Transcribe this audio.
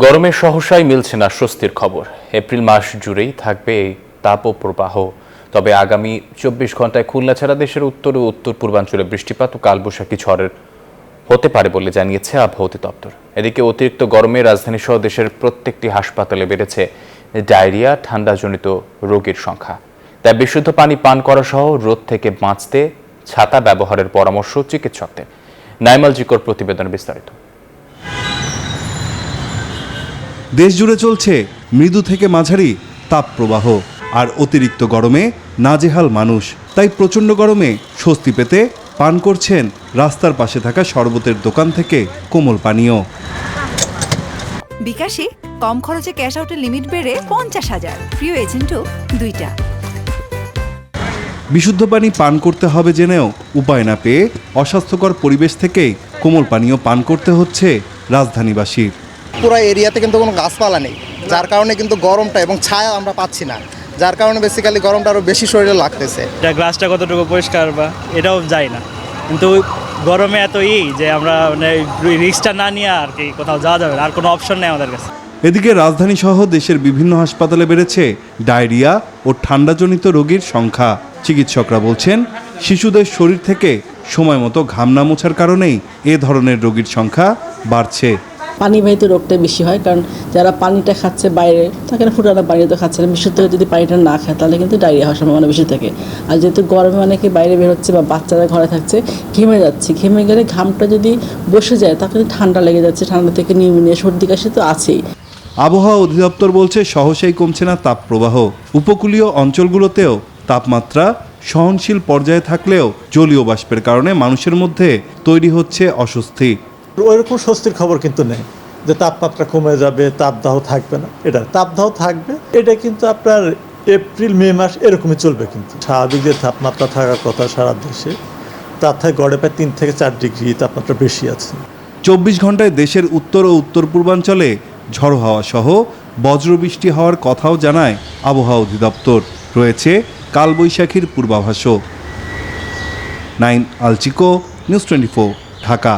গরমে সহসাই মিলছে না স্বস্তির খবর। এপ্রিল মাস জুড়েই থাকবে এই তাপপ্রবাহ। তবে আগামী ২৪ ঘন্টায় খুলনা ছাড়া দেশের উত্তর ও উত্তর পূর্বাঞ্চলে বৃষ্টিপাত ও কালবৈশাখী ঝড়ের হতে পারে বলে জানিয়েছে আবহাওয়া অধিদপ্তর। এদিকে অতিরিক্ত গরমে রাজধানী সহ দেশের প্রত্যেকটি হাসপাতালে বেড়েছে ডায়রিয়া, ঠান্ডাজনিত রোগীর সংখ্যা। তাই বিশুদ্ধ পানি পান করা সহ রোদ থেকে বাঁচতে ছাতা ব্যবহারের পরামর্শ চিকিৎসকদের। নাইমাল জিকর প্রতিবেদন বিস্তারিত। দেশ জুড়ে চলছে মৃদু থেকে মাঝারি তাপপ্রবাহ, আর অতিরিক্ত গরমে নাজেহাল মানুষ। তাই প্রচণ্ড গরমে স্বস্তি পেতে পান করছেন রাস্তার পাশে থাকা শরবতের দোকান থেকে কোমল পানীয়। বিকাশে কম খরচে ক্যাশ আউটের লিমিট বেড়ে 50,000, প্রিয় এজেন্টও 2টা। বিশুদ্ধ পানি পান করতে হবে জেনেও উপায় না পেয়ে অস্বাস্থ্যকর পরিবেশ থেকেই কোমল পানীয় পান করতে হচ্ছে রাজধানীবাসীর। পুরো এরিয়াতে কিন্তু কোনো গাছপালা নেই, যার কারণে কিন্তু গরমটা এবং ছায়া আমরা পাচ্ছি না, যার কারণে বেসিক্যালি গরমটা আরও বেশি শরীরে লাগতেছে। এটা গ্লাসটা কতটুকু পরিষ্কার বা এটাও যায় না, কিন্তু গরমে এত যে আমরা মানে রিস্কটা না নিয়ে আর কি কোথাও যাওয়া যাবে, আর কোনো অপশন নেই আমাদের কাছে। এদিকে রাজধানী সহ দেশের বিভিন্ন হাসপাতালে বেড়েছে ডায়রিয়া ও ঠান্ডাজনিত রোগীর সংখ্যা। চিকিৎসকরা বলছেন, শিশুদের শরীর থেকে সময় মতো ঘাম না মোছার কারণেই এ ধরনের রোগীর সংখ্যা বাড়ছে। পানিবাহিত রোগটা বেশি হয়, কারণ যারা পানিটা খাচ্ছে বাইরে, তাকে ফুটানো পানি তো খাচ্ছে না, বিশুদ্ধ যদি পানিটা না খায় তাহলে কিন্তু ডায়রিয়া হওয়ার সম্ভাবনা বেশি থাকে। আর যেহেতু গরমে অনেকে বাইরে বের হচ্ছে বা বাচ্চারা ঘরে থাকছে, ঘেমে যাচ্ছে, ঘেমে গেলে ঘামটা যদি বসে যায় তাহলে ঠান্ডা লেগে যাচ্ছে, ঠান্ডা থেকে নিউমোনিয়া, সর্দি কাশি তো আছেই। আবহাওয়া অধিদপ্তর বলছে, সহসাই কমছে না তাপপ্রবাহ। উপকূলীয় অঞ্চলগুলোতেও তাপমাত্রা সহনশীল পর্যায়ে থাকলেও জলীয় বাষ্পের কারণে মানুষের মধ্যে তৈরি হচ্ছে অস্বস্তি। ওইরকম স্বস্তির খবর কিন্তু নেই যে তাপমাত্রা কমে যাবে, তাপদাহ থাকবে না। এটা তাপদাহ থাকবে, এটা কিন্তু আপনার এপ্রিল মে মাস এরকমই চলবে। কিন্তু স্বাভাবিক যে তাপমাত্রা থাকার কথা সারা দেশে, তার থেকে গড়ে প্রায় 3 থেকে 4 ডিগ্রি তাপমাত্রা বেশি আছে। 24 ঘন্টায় দেশের উত্তর ও উত্তর পূর্বাঞ্চলে ঝড়ো হাওয়া সহ বজ্রবৃষ্টি হওয়ার কথাও জানায় আবহাওয়া অধিদপ্তর। রয়েছে কালবৈশাখীর পূর্বাভাসও। নাইম আল চিকো, নিউজ 24, ঢাকা।